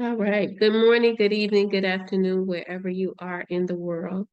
All right. Good morning, good evening, good afternoon, wherever you are in the world.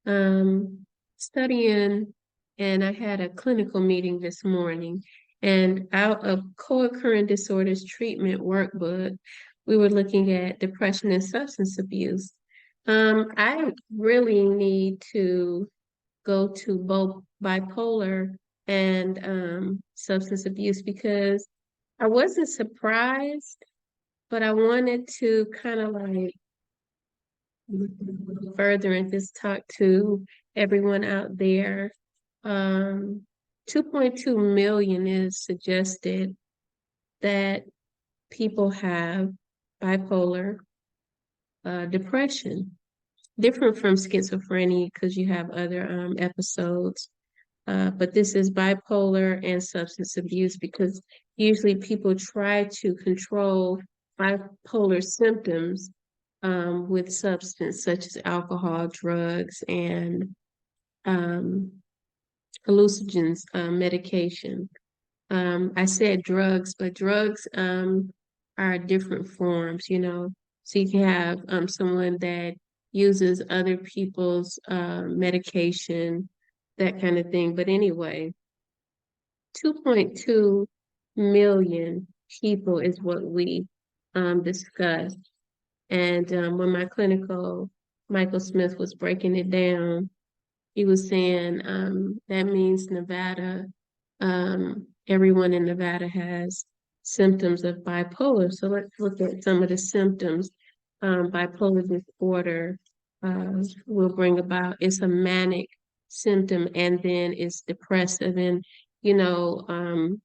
Um, Studying, and I had a clinical meeting this morning, and out of co-occurring disorders treatment workbook, we were looking at depression and substance abuse. I really need to go to both bipolar and substance abuse because I wasn't surprised, but I wanted to kind of like look a little further and just talk to everyone out there. Um, 2.2 million is suggested that people have bipolar depression, different from schizophrenia because you have other episodes. But this is bipolar and substance abuse because usually people try to control bipolar symptoms with substance such as alcohol, drugs, and um, hallucinogens, medication. I said drugs, but drugs are different forms, you know. So you can have someone that uses other people's medication, that kind of thing. But anyway, 2.2 million people is what we discussed. And when my clinical Michael Smith was breaking it down, he was saying that means Nevada, everyone in Nevada has symptoms of bipolar. So let's look at some of the symptoms. Bipolar disorder will bring about, it's a manic symptom and then it's depressive. And, you know,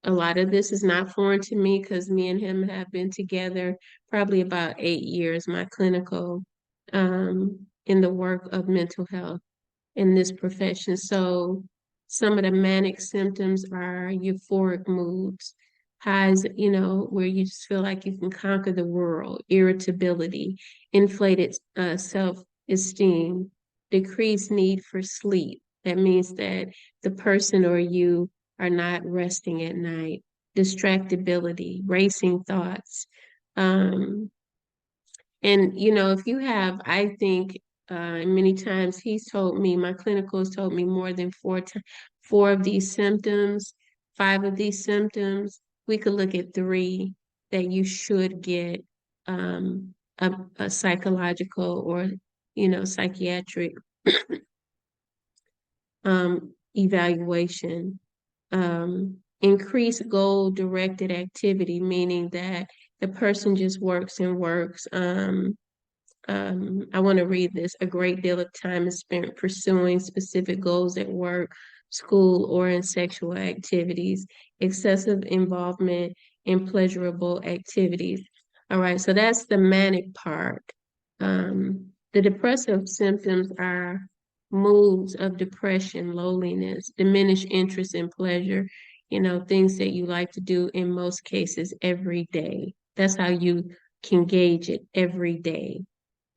a lot of this is not foreign to me because me and him have been together probably about 8 years, my clinical in the work of mental health in this profession. So some of the manic symptoms are euphoric moods, highs, you know, where you just feel like you can conquer the world, irritability, inflated self-esteem, decreased need for sleep. That means that the person or you are not resting at night, distractibility, racing thoughts. Um, and, you know, if you have, I think many times he's told me, my clinical has told me more than four of these symptoms, five of these symptoms, we could look at three that you should get a psychological or, you know, psychiatric evaluation. Increased goal-directed activity, meaning that the person just works and works. I want to read this. A great deal of time is spent pursuing specific goals at work, school, or in sexual activities, excessive involvement in pleasurable activities. All right, so that's the manic part. The depressive symptoms are moods of depression, loneliness, diminished interest in pleasure, you know, things that you like to do in most cases every day. That's how you can gauge it every day.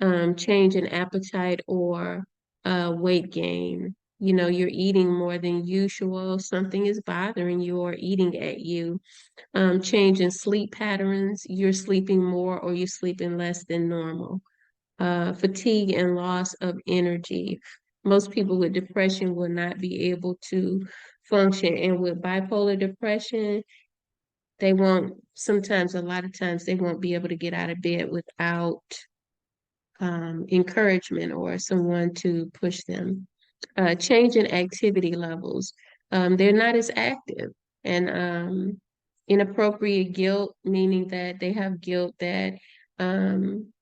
Change in appetite or weight gain. You know, you're eating more than usual, something is bothering you or eating at you. Change in sleep patterns, you're sleeping more or you're sleeping less than normal. Fatigue and loss of energy. Most people with depression will not be able to function. And with bipolar depression, they won't, sometimes, a lot of times, they won't be able to get out of bed without encouragement or someone to push them. Change in activity levels. They're not as active. And inappropriate guilt, meaning that they have guilt that um,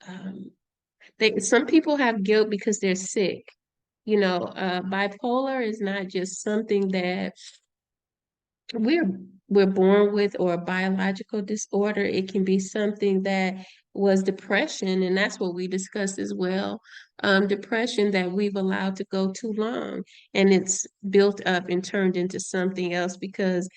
um, some people have guilt because they're sick. You know, bipolar is not just something that we're we're born with or a biological disorder. It can be something that was depression, and that's what we discussed as well. Depression that we've allowed to go too long, and it's built up and turned into something else because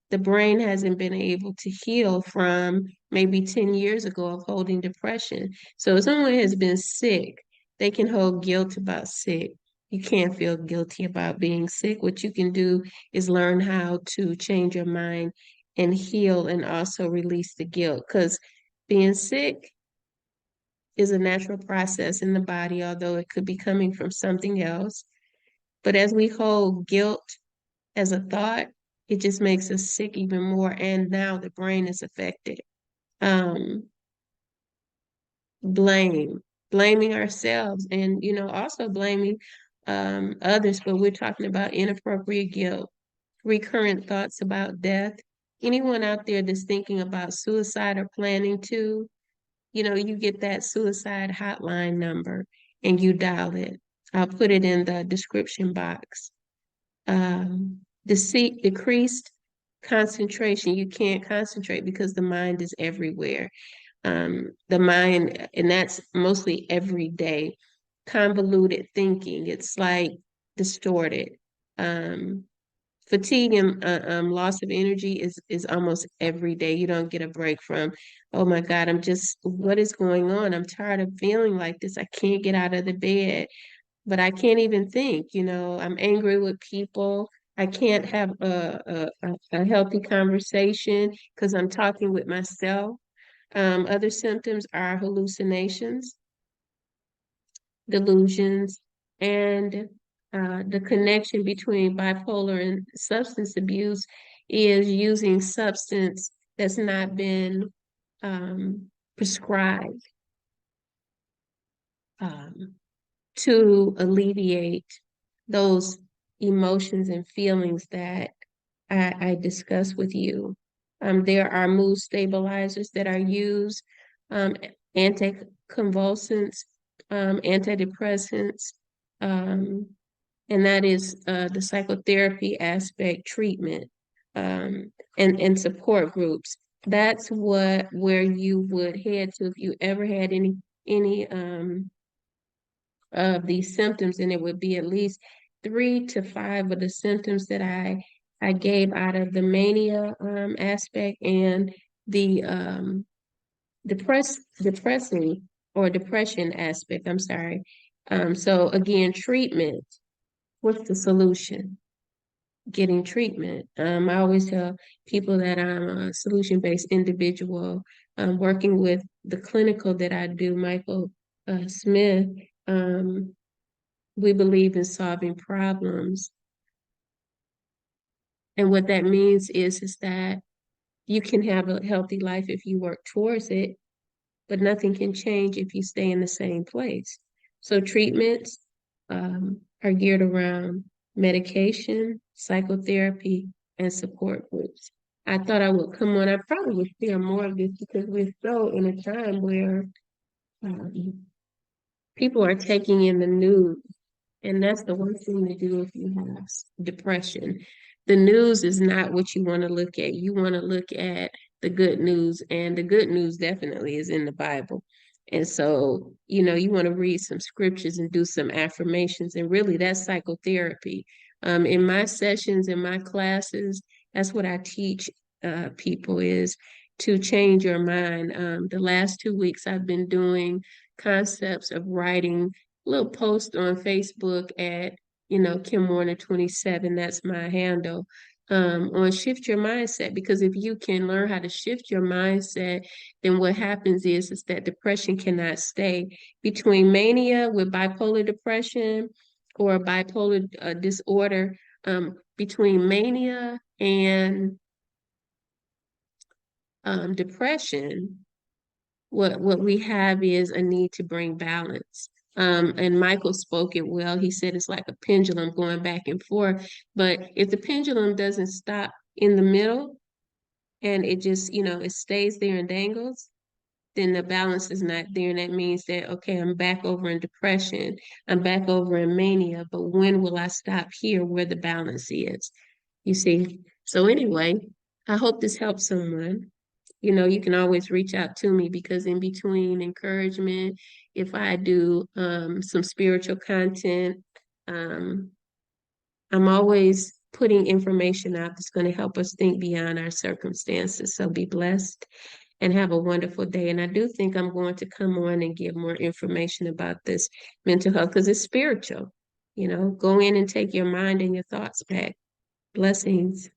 the brain hasn't been able to heal from maybe 10 years ago of holding depression. So if someone has been sick, they can hold guilt about sick. You can't feel guilty about being sick. What you can do is learn how to change your mind and heal and also release the guilt. Because being sick is a natural process in the body, although it could be coming from something else. But as we hold guilt as a thought, it just makes us sick even more. And now the brain is affected. Um, blaming ourselves and, also blaming others, but we're talking about inappropriate guilt, recurrent thoughts about death. Anyone out there that's thinking about suicide or planning to, you get that suicide hotline number and you dial it. I'll put it in the description box. Decreased concentration. You can't concentrate because the mind is everywhere. The mind, and that's mostly every day, convoluted thinking. It's like distorted. Um, Fatigue and loss of energy is almost every day. You don't get a break from, oh my God, what is going on? I'm tired of feeling like this. I can't get out of the bed, but I can't even think. I'm angry with people. I can't have a healthy conversation because I'm talking with myself. Other symptoms are hallucinations, delusions, and the connection between bipolar and substance abuse is using substance that's not been prescribed um, to alleviate those emotions and feelings that I discussed with you. There are mood stabilizers that are used, um, anticonvulsants, antidepressants, um, and that is the psychotherapy aspect treatment, and support groups. That's where you would head to if you ever had any of these symptoms, and it would be at least 3 to 5 of the symptoms that I gave out of the mania aspect and the depressing or depression aspect. I'm sorry. So again, treatment. What's the solution? Getting treatment. I always tell people that I'm a solution-based individual, working with the clinical that I do, Michael Smith. We believe in solving problems. And what that means is that you can have a healthy life if you work towards it, but nothing can change if you stay in the same place. So treatments are geared around medication, psychotherapy, and support groups. I thought I would come on. I probably would share more of this because we're so in a time where um, people are taking in the news. And that's the worst thing to do if you have depression. The news is not what you want to look at. You want to look at the good news, and the good news definitely is in the Bible. And so, you want to read some scriptures and do some affirmations, and really that's psychotherapy. In my sessions, in my classes, that's what I teach people is to change your mind. The last 2 weeks I've been doing concepts of writing little post on Facebook at, Kim Warner 27, that's my handle, on shift your mindset. Because if you can learn how to shift your mindset, then what happens is that depression cannot stay. Between mania with bipolar depression or bipolar disorder, between mania and depression, what we have is a need to bring balance. And Michael spoke it well. He said it's like a pendulum going back and forth. But if the pendulum doesn't stop in the middle and it just, it stays there and dangles, then the balance is not there. And that means that, okay, I'm back over in depression. I'm back over in mania. But when will I stop here where the balance is? You see? So anyway, I hope this helps someone. You can always reach out to me because in between encouragement, if I do some spiritual content, um, I'm always putting information out that's going to help us think beyond our circumstances. So be blessed and have a wonderful day. And I do think I'm going to come on and give more information about this mental health because it's spiritual. Go in and take your mind and your thoughts back. Blessings.